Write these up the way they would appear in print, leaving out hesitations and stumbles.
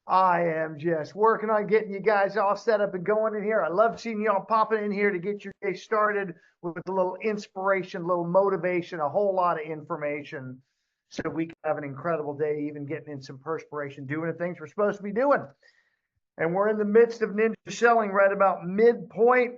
I am just working on getting you guys all set up and going in here. I love seeing y'all popping in here to get your day started with a little inspiration, a little motivation, a whole lot of information so we can have an incredible day, even getting in some perspiration, doing the things we're supposed to be doing. And we're in the midst of ninja selling right about midpoint.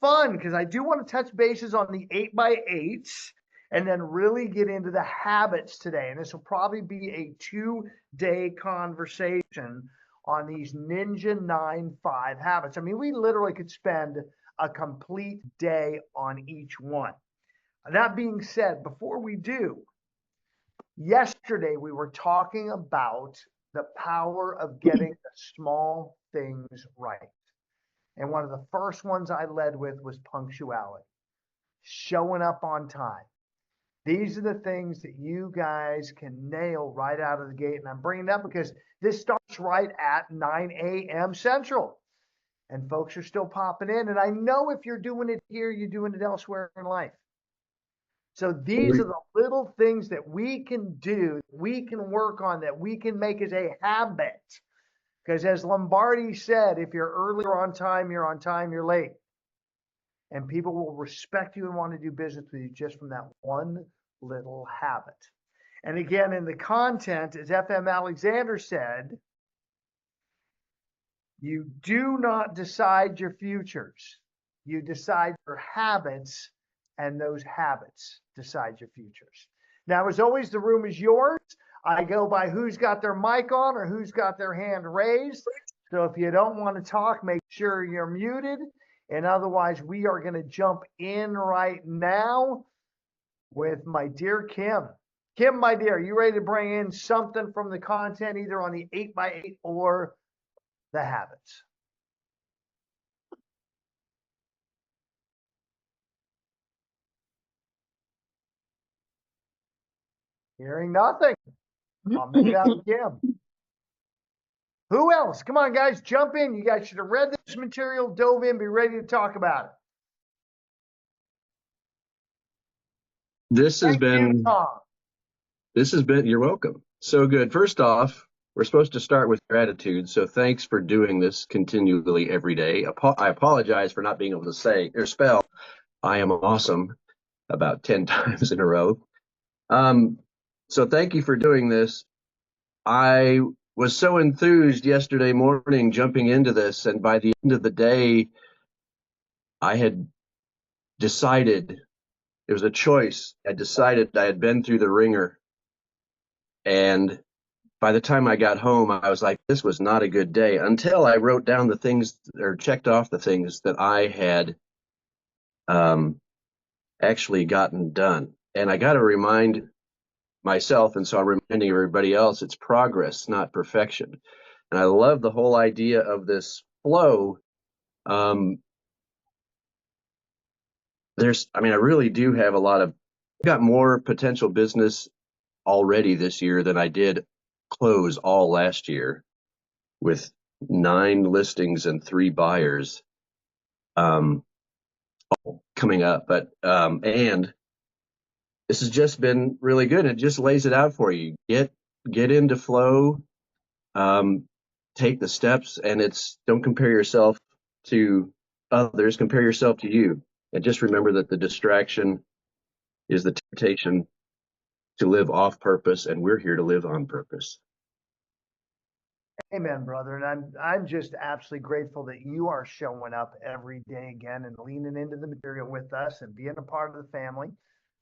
Fun because I do want to touch bases on the 8x8s and then really get into the habits today. And this will probably be a 2-day conversation on these Ninja 9-5 habits. I mean, we literally could spend a complete day on each one. That being said, before we do, yesterday we were talking about the power of getting the small things right. And one of the first ones I led with was punctuality, showing up on time. These are the things that you guys can nail right out of the gate. And I'm bringing it up because this starts right at 9 a.m. Central. And folks are still popping in. And I know if you're doing it here, you're doing it elsewhere in life. So these are the little things that we can do, we can work on, that we can make as a habit. Because as Lombardi said, if you're early or on time, you're on time, you're late. And people will respect you and want to do business with you just from that one little habit. And again, in the content, as FM Alexander said, you do not decide your futures. You decide your habits, and those habits decide your futures. Now, as always, the room is yours. I go by who's got their mic on or who's got their hand raised. So if you don't want to talk, make sure you're muted. And otherwise, we are going to jump in right now with my dear Kim. Kim, my dear, you ready to bring in something from the content, either on the 8x8 or the habits? Hearing nothing. I'll mute out Kim. Who else? Come on, guys, jump in. You guys should have read this material, dove in, be ready to talk about it. This has Thank you, been, Tom. you're welcome. So good. First off, we're supposed to start with gratitude. So thanks for doing this continually every day. I apologize for not being able to say or spell I am awesome about 10 times in a row. So thank you for doing this. I was so enthused yesterday morning jumping into this, and by the end of the day, I had decided it was a choice. I decided I had been through the ringer, and by the time I got home, I was like, this was not a good day, until I wrote down the things or checked off the things that I had actually gotten done. And I got to remind myself, and so I'm reminding everybody else, it's progress, not perfection. And I love the whole idea of this flow. I really do have got more potential business already this year than I did close all last year, with 9 listings and 3 buyers coming up. But and this has just been really good. It just lays it out for you. Get into flow, take the steps, and don't compare yourself to others, compare yourself to you. And just remember that the distraction is the temptation to live off purpose, and we're here to live on purpose. Amen, brother. And I'm just absolutely grateful that you are showing up every day again and leaning into the material with us and being a part of the family.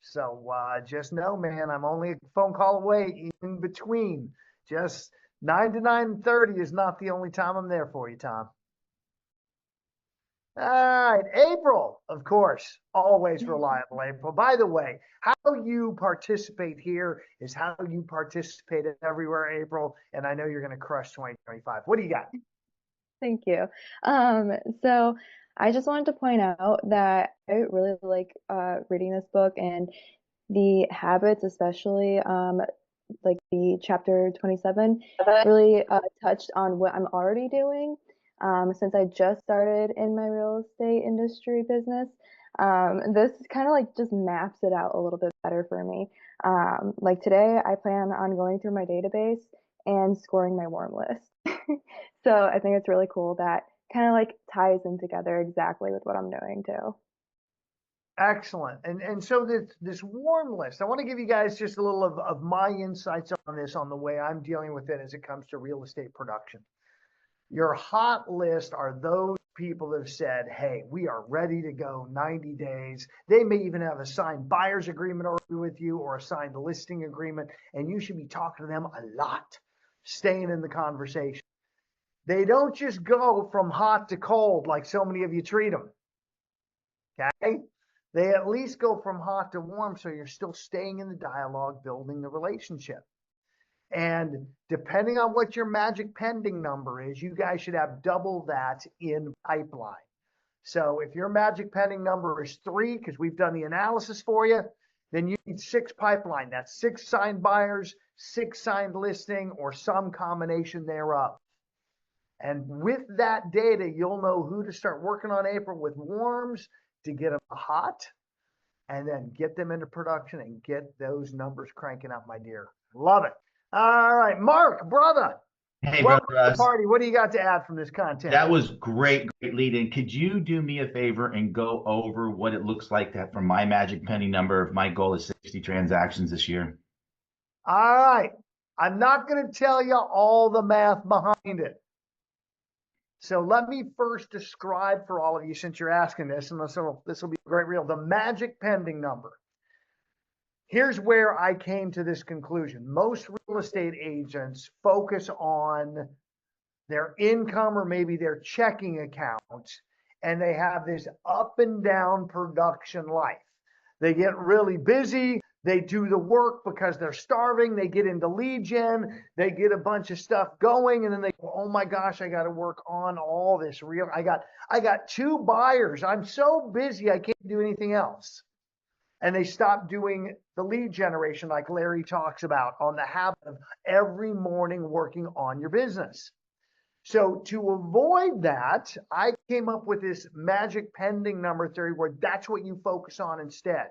So just know, man, I'm only a phone call away in between. Just 9 to 9:30 is not the only time I'm there for you, Tom. All right, April, of course, always reliable, April. By the way, how you participate here is how you participate everywhere, April. And I know you're going to crush 2025. What do you got? Thank you. So I just wanted to point out that I really like reading this book, and the habits, especially like the chapter 27, really touched on what I'm already doing. Since I just started in my real estate industry business, this kind of like just maps it out a little bit better for me. Like today, I plan on going through my database and scoring my warm list. So I think it's really cool that kind of like ties in together exactly with what I'm doing too. Excellent. And so this warm list, I want to give you guys just a little of my insights on this, on the way I'm dealing with it as it comes to real estate production. Your hot list are those people that have said, hey, we are ready to go 90 days. They may even have a signed buyer's agreement already with you or a signed listing agreement, and you should be talking to them a lot, staying in the conversation. They don't just go from hot to cold like so many of you treat them. Okay? They at least go from hot to warm, so you're still staying in the dialogue, building the relationship. And depending on what your magic pending number is, you guys should have double that in pipeline. So if your magic pending number is 3, because we've done the analysis for you, then you need 6 pipeline. That's 6 signed buyers, 6 signed listing, or some combination thereof. And with that data, you'll know who to start working on April with warms to get them hot, and then get them into production and get those numbers cranking up, my dear. Love it. All right, Mark, brother. Hey, Welcome brother to the Russ. party. What do you got to add from this content? That was great lead in. Could you do me a favor and go over what it looks like that for my magic penny number if my goal is 60 transactions this year? All right. I'm not going to tell you all the math behind it. So let me first describe for all of you, since you're asking this, and this will be a great reel, the magic pending number. Here's where I came to this conclusion. Most real estate agents focus on their income or maybe their checking accounts, and they have this up and down production life. They get really busy. They do the work because they're starving. They get into lead gen. They get a bunch of stuff going, and then they go, oh my gosh, I got to work on all this real. I got 2 buyers. I'm so busy, I can't do anything else. And they stop doing the lead generation like Larry talks about, on the habit of every morning working on your business. So to avoid that, I came up with this magic pending number theory where that's what you focus on instead.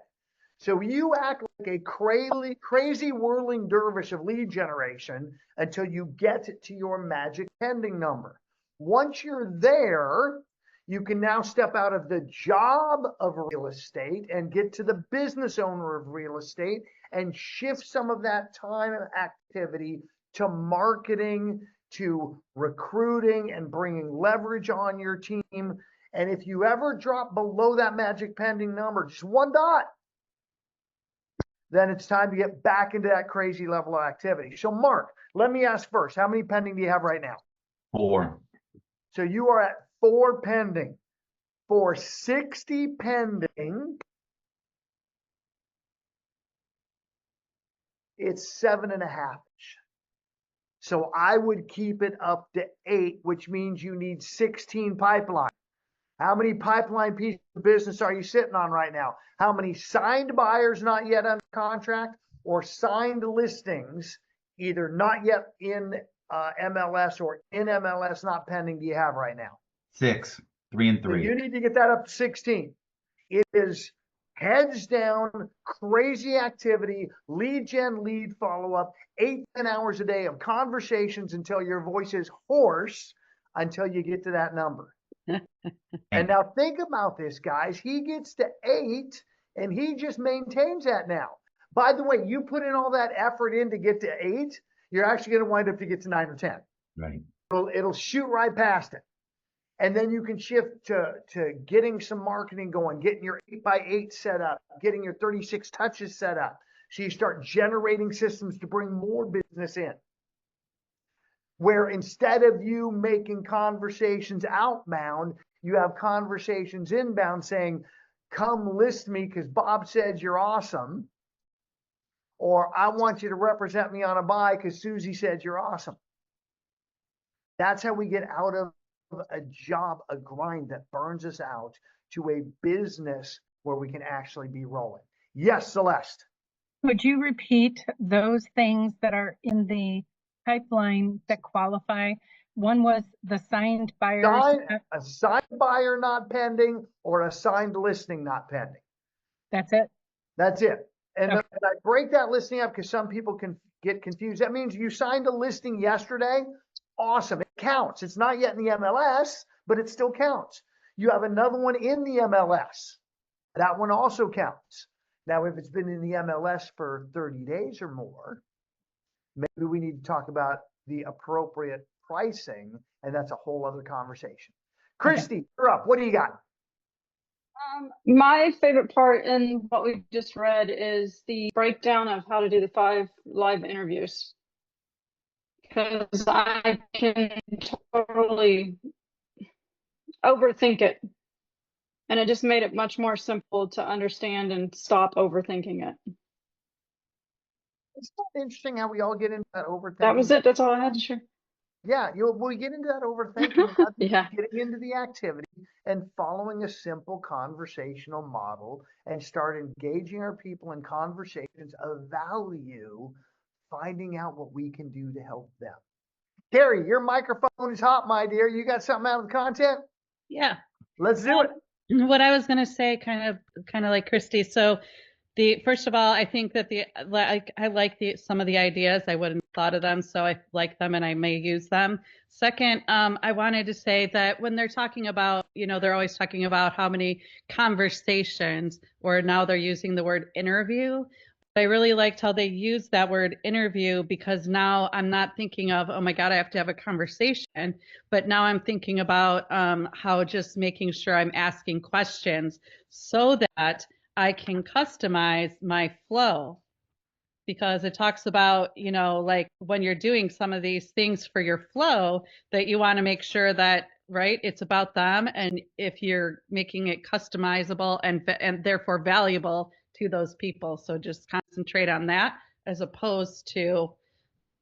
So you act like a crazy whirling dervish of lead generation until you get to your magic pending number. Once you're there, you can now step out of the job of real estate and get to the business owner of real estate and shift some of that time and activity to marketing, to recruiting, and bringing leverage on your team. And if you ever drop below that magic pending number, just 1 dot, then it's time to get back into that crazy level of activity. So Mark, let me ask first, how many pending do you have right now? 4. So you are at 4 pending. For 60 pending, it's 7.5. So I would keep it up to 8, which means you need 16 pipeline. How many pipeline pieces of business are you sitting on right now? How many signed buyers not yet under contract or signed listings, either not yet in MLS or in MLS not pending, do you have right now? 6, 3 and So 3. you need to get that up to 16. It is heads down, crazy activity, lead gen, lead follow-up, 8-10 hours a day of conversations until your voice is hoarse until you get to that number. And now think about this, guys. He gets to 8 and he just maintains that now. By the way, you put in all that effort in to get to 8, you're actually going to wind up to get to 9 or 10. Right. It'll shoot right past it. And then you can shift to getting some marketing going, getting your 8x8 set up, getting your 36 touches set up. So you start generating systems to bring more business in. Where instead of you making conversations outbound, you have conversations inbound saying, come list me because Bob said you're awesome. Or I want you to represent me on a buy because Susie said you're awesome. That's how we get out of a job, a grind that burns us out, to a business where we can actually be rolling. Yes, Celeste. Would you repeat those things that are in the pipeline that qualify? One was the signed buyers. A signed buyer not pending or a signed listing not pending. That's it? That's it. And Okay. I break that listing up because some people can get confused. That means you signed a listing yesterday. Awesome. It counts. It's not yet in the MLS, but it still counts. You have another one in the MLS. That one also counts. Now, if it's been in the MLS for 30 days or more, maybe we need to talk about the appropriate pricing, and that's a whole other conversation. Christy, you're up. What do you got? My favorite part in what we just read is the breakdown of how to do the 5 live interviews. Because I can totally overthink it. And it just made it much more simple to understand and stop overthinking it. It's not interesting how we all get into that overthinking. That was it. That's all I had to share. Yeah, we get into that overthinking without Yeah. getting into the activity and following a simple conversational model and start engaging our people in conversations of value, finding out what we can do to help them. Carrie, your microphone is hot, my dear. You got something out of the content? Yeah. Let's do it. What I was going to say, kind of like Christy. So first of all, I think that I like some of the ideas. I wouldn't have thought of them, so I like them and I may use them. Second, I wanted to say that when they're talking about, they're always talking about how many conversations, or now they're using the word interview. I really liked how they used that word interview, because now I'm not thinking of, oh my God, I have to have a conversation, but now I'm thinking about how just making sure I'm asking questions so that I can customize my flow, because it talks about, like when you're doing some of these things for your flow, that you want to make sure that, right, it's about them. And if you're making it customizable and therefore valuable to those people. So just concentrate on that as opposed to,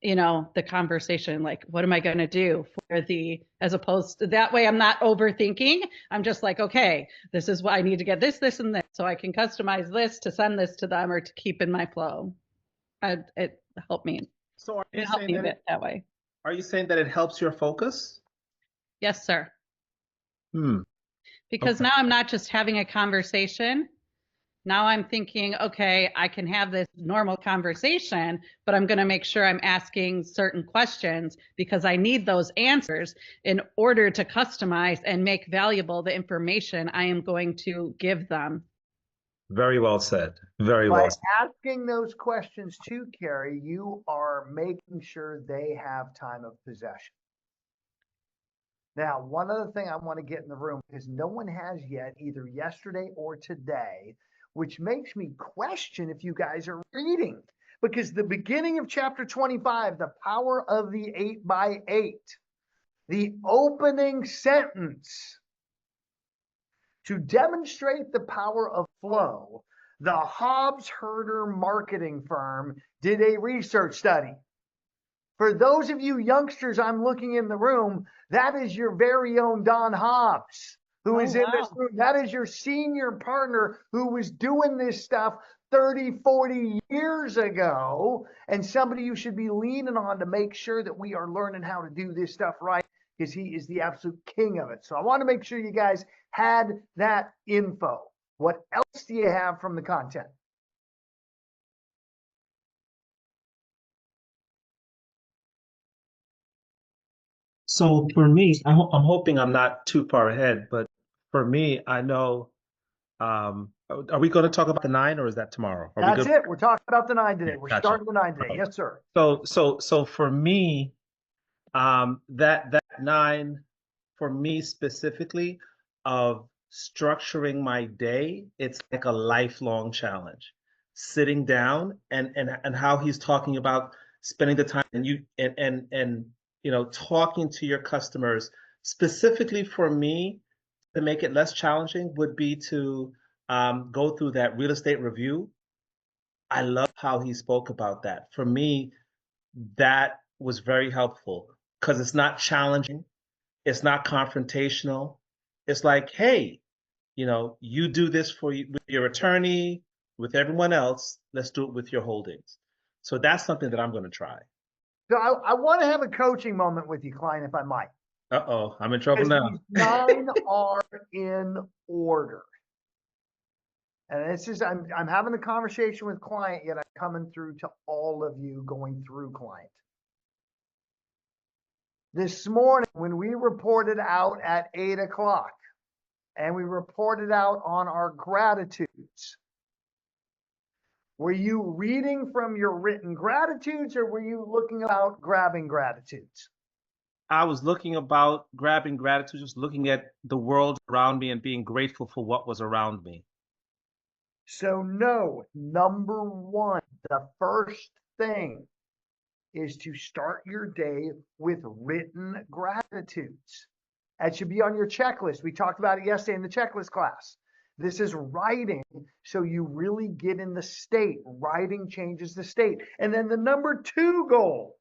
the conversation, like, what am I going to do as opposed to that way, I'm not overthinking. I'm just like, okay, this is what I need to get this, and this, so I can customize this to send this to them or to keep in my flow. It helped me. So are you It helped saying me that way. Are you saying that it helps your focus? Yes, sir. Hmm. Because Okay. now I'm not just having a conversation. Now I'm thinking, okay, I can have this normal conversation, but I'm going to make sure I'm asking certain questions because I need those answers in order to customize and make valuable the information I am going to give them. Very well said. Very By well said. asking those questions to Carrie, you are making sure they have time of possession. Now, one other thing I want to get in the room, because no one has yet, either yesterday or today, which makes me question if you guys are reading. Because the beginning of chapter 25, the power of the 8x8, the opening sentence, to demonstrate the power of flow, the Hobbs Herder marketing firm did a research study. For those of you youngsters, I'm looking in the room, that is your very own Don Hobbs, who is in this room. That is your senior partner who was doing this stuff 30, 40 years ago, and somebody you should be leaning on to make sure that we are learning how to do this stuff right, because he is the absolute king of it. So I want to make sure you guys had that info. What else do you have from the content? So for me, I'm hoping I'm not too far ahead, but for me, I know. Are we going to talk about the 9, or is that tomorrow? Are we That's good? it. We're talking about the 9 today. Yeah, We're gotcha. starting the 9 today. Yes, sir. So for me, that 9, for me specifically, of structuring my day, it's like a lifelong challenge. Sitting down and how he's talking about spending the time and talking to your customers. Specifically for me, to make it less challenging would be to go through that real estate review. I love how he spoke about that. For me, that was very helpful because it's not challenging. It's not confrontational. It's like, hey, you do this with your attorney, with everyone else. Let's do it with your holdings. So that's something that I'm going to try. So I want to have a coaching moment with you, Klein, if I might. Uh-oh, I'm in trouble Because now. these 9 are in order. And it's just, I'm having the conversation with client, yet I'm coming through to all of you going through client. This morning, when we reported out at 8 o'clock and we reported out on our gratitudes, were you reading from your written gratitudes or were you looking about grabbing gratitudes? I was looking about grabbing gratitude, just looking at the world around me and being grateful for what was around me. So, no, number one, the first thing is to start your day with written gratitudes. That should be on your checklist. We talked about it yesterday in the checklist class. This is writing, so you really get in the state. Writing changes the state. And then the number two goal.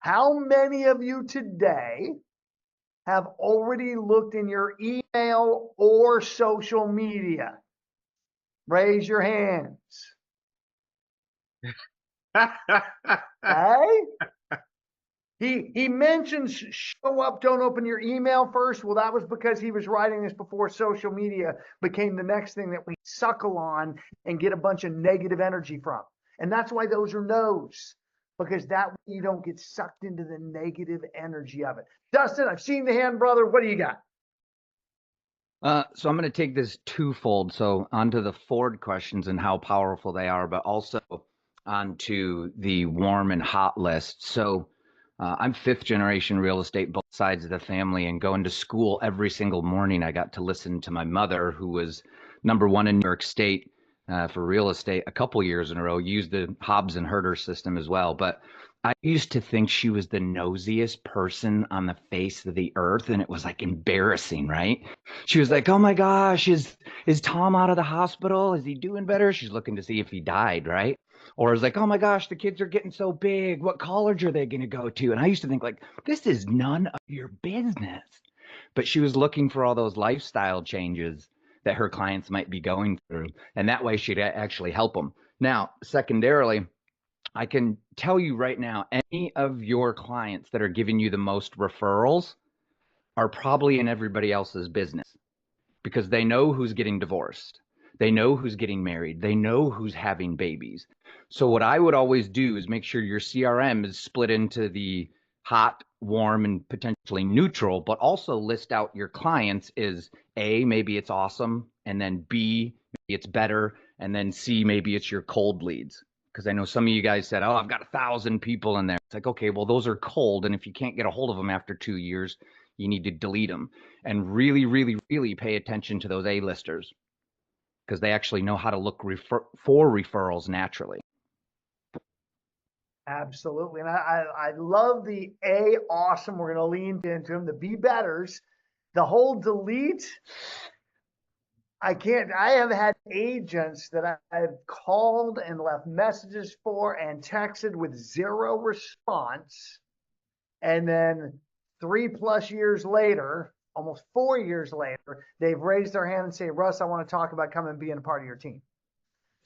How many of you today have already looked in your email or social media? Raise your hands. Okay? He mentions show up, don't open your email first. Well, that was because he was writing this before social media became the next thing that we suckle on and get a bunch of negative energy from. And that's why those are no's, because that way you don't get sucked into the negative energy of it. Dustin, I've seen the hand, brother. What do you got? So I'm going to take this twofold. So onto the Ford questions and how powerful they are, but also onto the warm and hot list. So I'm fifth generation real estate, both sides of the family, and going to school every single morning. I got to listen to my mother, who was #1 in New York State for real estate a couple years in a row, used the Hobbs and Herder system as well. But I used to think she was the nosiest person on the face of the earth, and it was like embarrassing, right? She was like, "Oh my gosh, is Tom out of the hospital? Is he doing better?" She's looking to see if he died, right? Or it's like, "Oh my gosh, the kids are getting so big. What college are they going to go to?" And I used to think like, this is none of your business. But she was looking for all those lifestyle changes that her clients might be going through, and that way she'd actually help them. Now, secondarily, I can tell you right now, any of your clients that are giving you the most referrals are probably in everybody else's business, because they know who's getting divorced. They know who's getting married. They know who's having babies. So what I would always do is make sure your CRM is split into the hot, warm, and potentially neutral, but also list out your clients is A, maybe it's awesome, and then B, maybe it's better, and then C, maybe it's your cold leads. Because I know some of you guys said, "Oh, I've got 1,000 people in there." It's like, okay, well, those are cold, and if you can't get a hold of them after 2 years, you need to delete them. And really, really, really pay attention to those A-listers, because they actually know how to look for referrals naturally. Absolutely. And I love the A, awesome. We're going to lean into them. The B, betters. The whole delete. I have had agents that I've called and left messages for and texted with zero response. And then 3+ years later, almost 4 years later, they've raised their hand and say, "Russ, I want to talk about coming and being a part of your team."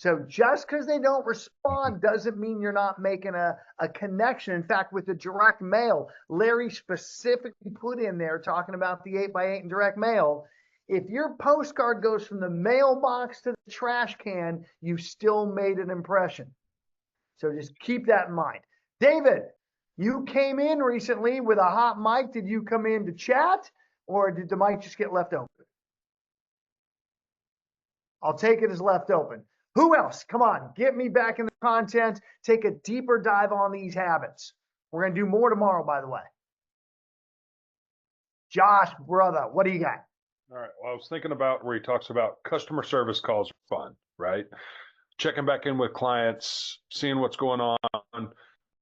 So just because they don't respond doesn't mean you're not making a connection. In fact, with the direct mail, Larry specifically put in there talking about the 8x8 and direct mail. If your postcard goes from the mailbox to the trash can, you still made an impression. So just keep that in mind. David, you came in recently with a hot mic. Did you come in to chat, or did the mic just get left open? I'll take it as left open. Who else? Come on, get me back in the content. Take a deeper dive on these habits. We're going to do more tomorrow, by the way. Josh, brother, what do you got? All right. Well, I was thinking about where he talks about customer service calls are fun, right? Checking back in with clients, seeing what's going on.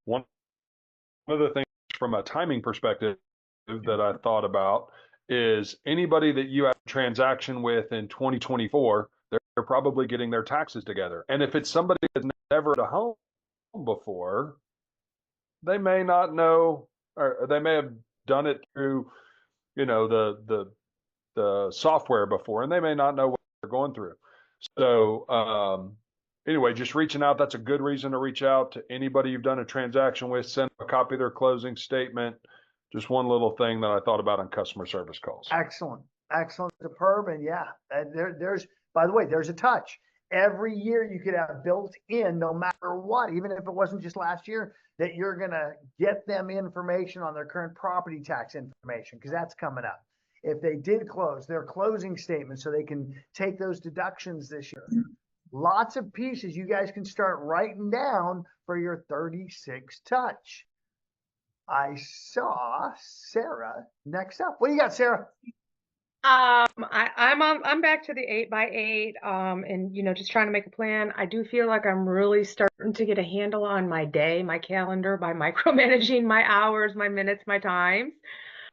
One of the things from a timing perspective that I thought about is anybody that you have a transaction with in 2024, they're probably getting their taxes together. And if it's somebody that's never at a home before, they may not know, or they may have done it through, the software before, and they may not know what they're going through. So anyway, just reaching out, that's a good reason to reach out to anybody you've done a transaction with. Send a copy of their closing statement. Just one little thing that I thought about on customer service calls. Excellent, superb. And yeah, there's, by the way, there's a touch. every year you could have built in, no matter what, even if it wasn't just last year, that you're going to get them information on their current property tax information, because that's coming up. If they did close, their closing statement, so they can take those deductions this year. Lots of pieces you guys can start writing down for your 36 touch. I saw Sarah next up. What do you got, Sarah? I'm back to the 8x8, and just trying to make a plan. I do feel like I'm really starting to get a handle on my day, my calendar, by micromanaging my hours, my minutes, my times.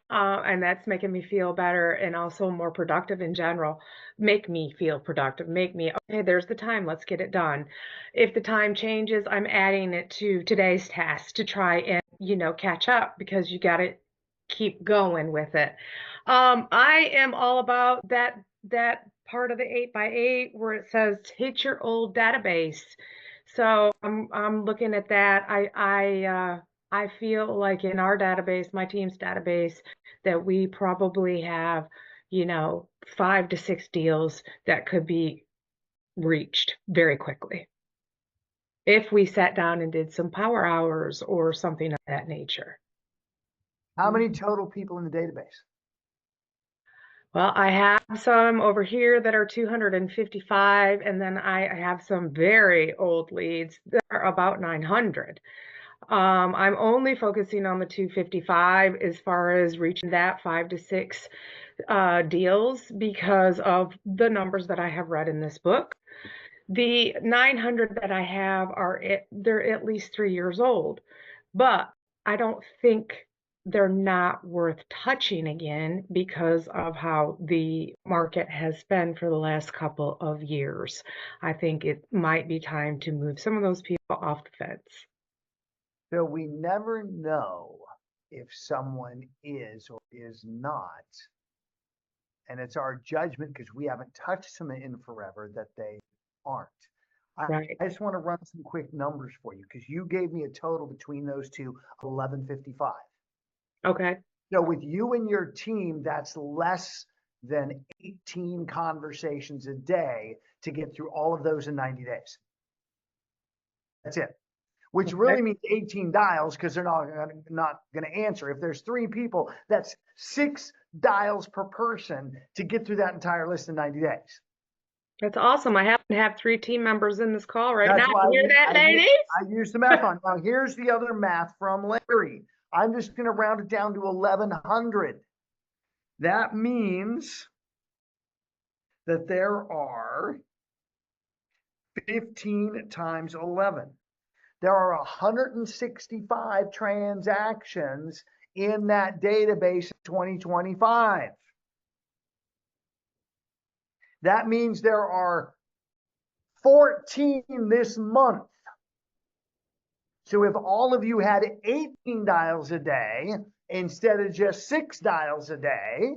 And that's making me feel better and also more productive in general. Make me feel productive. Make me, okay, there's the time. Let's get it done. If the time changes, I'm adding it to today's task to try and, catch up, because you got to keep going with it. I am all about that part of the 8x8 where it says hit your old database. So I'm looking at that. I feel like in our database, my team's database, that we probably have, 5 to 6 deals that could be reached very quickly if we sat down and did some power hours or something of that nature. How many total people in the database? Well, I have some over here that are 255, and then I have some very old leads that are about 900. I'm only focusing on the 255 as far as reaching that 5 to 6 deals because of the numbers that I have read in this book. The 900 that I have they're at least 3 years old, but I don't think they're not worth touching again because of how the market has been for the last couple of years. I think it might be time to move some of those people off the fence. So we never know if someone is or is not. And it's our judgment, because we haven't touched them in forever, that they aren't. Right. I just want to run some quick numbers for you, because you gave me a total between those two, 1155. Okay. So with you and your team, that's less than 18 conversations a day to get through all of those in 90 days. That's it. Which really means 18 dials, because they're not going to answer. If there's 3 people, that's 6 dials per person to get through that entire list in 90 days. That's awesome. I happen to have 3 team members in this call right That's now. why You hear that, ladies? I used the math on. Now, here's the other math from Larry. I'm just going to round it down to 1,100. That means that there are 15 times 11. There are 165 transactions in that database in 2025. That means there are 14 this month. So if all of you had 18 dials a day instead of just 6 dials a day,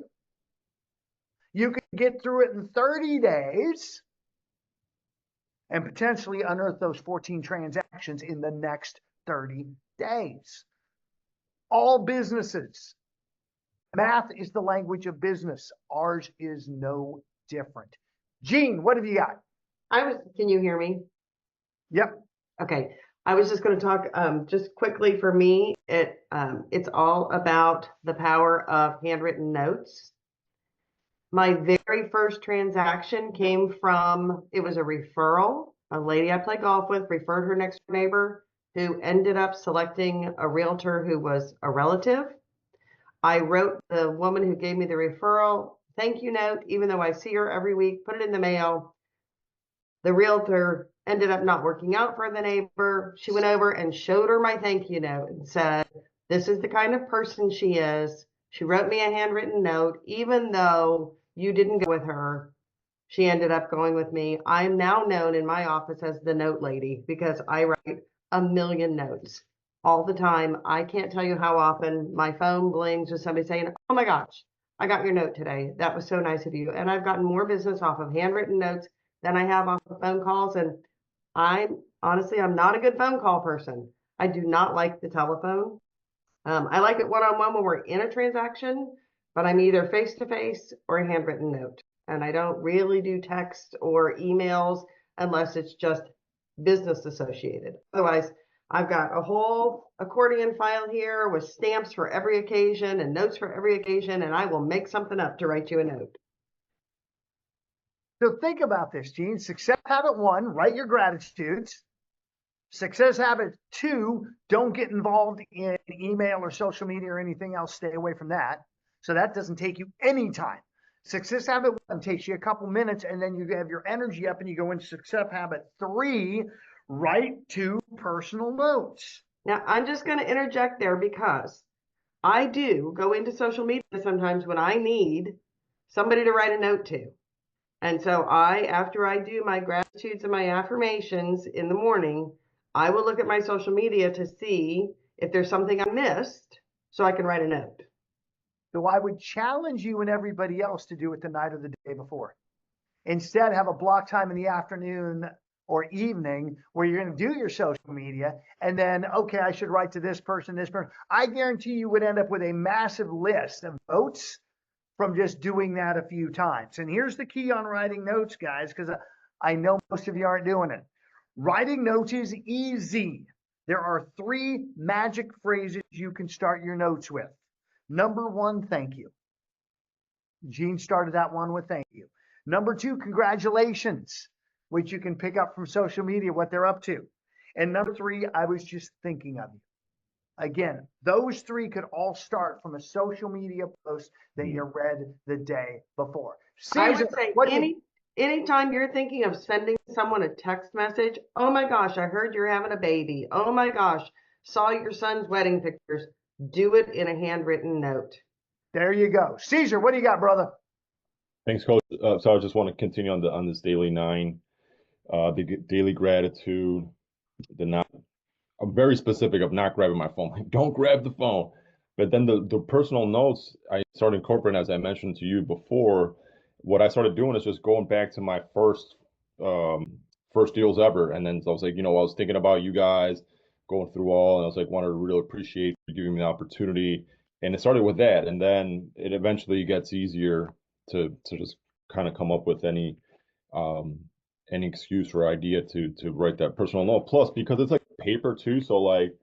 you could get through it in 30 days and potentially unearth those 14 transactions in the next 30 days. All businesses. Math is the language of business. Ours is no different. Gene, what have you got? Can you hear me? Yep. Okay. I was just going to talk just quickly. For me, it's all about the power of handwritten notes. My very first transaction came from, it was a referral. A lady I play golf with referred her next door neighbor, who ended up selecting a realtor who was a relative. I wrote the woman who gave me the referral thank you note, even though I see her every week, put it in the mail. The realtor ended up not working out for the neighbor. She went over and showed her my thank you note and said, this is the kind of person she is. She wrote me a handwritten note, even though you didn't go with her. She ended up going with me. I'm now known in my office as the note lady, because I write a million notes all the time. I can't tell you how often my phone blings with somebody saying, oh my gosh, I got your note today. That was so nice of you. And I've gotten more business off of handwritten notes than I have off of phone calls. And I'm not a good phone call person. I do not like the telephone. I like it one-on-one when we're in a transaction, but I'm either face-to-face or a handwritten note. And I don't really do text or emails. unless it's just business associated. Otherwise, I've got a whole accordion file here with stamps for every occasion and notes for every occasion, and I will make something up to write you a note. So think about this, Gene. Success habit 1, write your gratitudes. Success habit 2, don't get involved in email or social media or anything else. Stay away from that. So that doesn't take you any time. Success habit 1 takes you a couple minutes, and then you have your energy up and you go into success habit 3, write 2 personal notes. Now, I'm just going to interject there because I do go into social media sometimes when I need somebody to write a note to. And so after I do my gratitudes and my affirmations in the morning, I will look at my social media to see if there's something I missed so I can write a note. So I would challenge you and everybody else to do it the night or the day before. Instead, have a block time in the afternoon or evening where you're going to do your social media, and then, okay, I should write to this person, this person. I guarantee you would end up with a massive list of notes from just doing that a few times. And here's the key on writing notes, guys, because I know most of you aren't doing it. Writing notes is easy. There are 3 magic phrases you can start your notes with. Number 1, thank you. Gene started that one with thank you. Number 2, congratulations, which you can pick up from social media, what they're up to. And number 3, I was just thinking of you. Again, those 3 could all start from a social media post that you read the day before. I would say anytime you're thinking of sending someone a text message, oh my gosh, I heard you're having a baby. Oh my gosh, saw your son's wedding pictures. Do it in a handwritten note. There you go. Caesar, what do you got, brother? Thanks, Coach. So I just want to continue on this daily 9, the daily gratitude, I'm very specific of not grabbing my phone. Like, don't grab the phone. But then the personal notes I started incorporating, as I mentioned to you before. What I started doing is just going back to my first deals ever, and then I was like, I was thinking about you guys, going through all, and I was like, wanted to really appreciate you giving me the opportunity. And it started with that, and then it eventually gets easier to just kind of come up with any excuse or idea to write that personal note. Plus, because it's like paper too, so like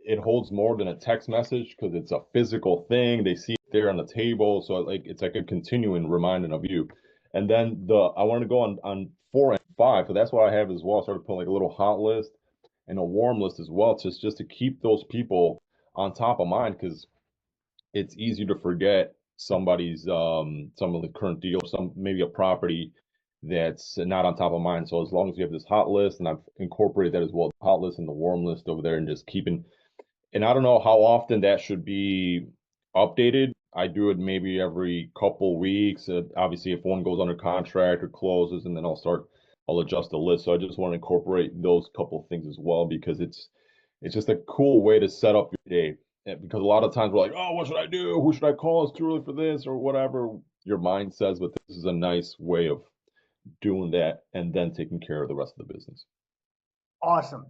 it holds more than a text message because it's a physical thing. They see it there on the table, so like it's like a continuing reminding of you. And then I want to go on 4 and 5, so that's what I have as well. I started putting like a little hot list and a warm list as well, just to keep those people on top of mind, because it's easy to forget somebody's some of the current deals, maybe a property that's not on top of mind. So as long as you have this hot list, and I've incorporated that as well, the hot list and the warm list over there, and just keeping, and I don't know how often that should be updated. I do it maybe every couple weeks. Obviously, if one goes under contract or closes, and then I'll adjust the list. So I just want to incorporate those couple things as well, because it's just a cool way to set up your day. Because a lot of times we're like, oh, what should I do? Who should I call? It's too early for this, or whatever your mind says. But this is a nice way of doing that and then taking care of the rest of the business. Awesome.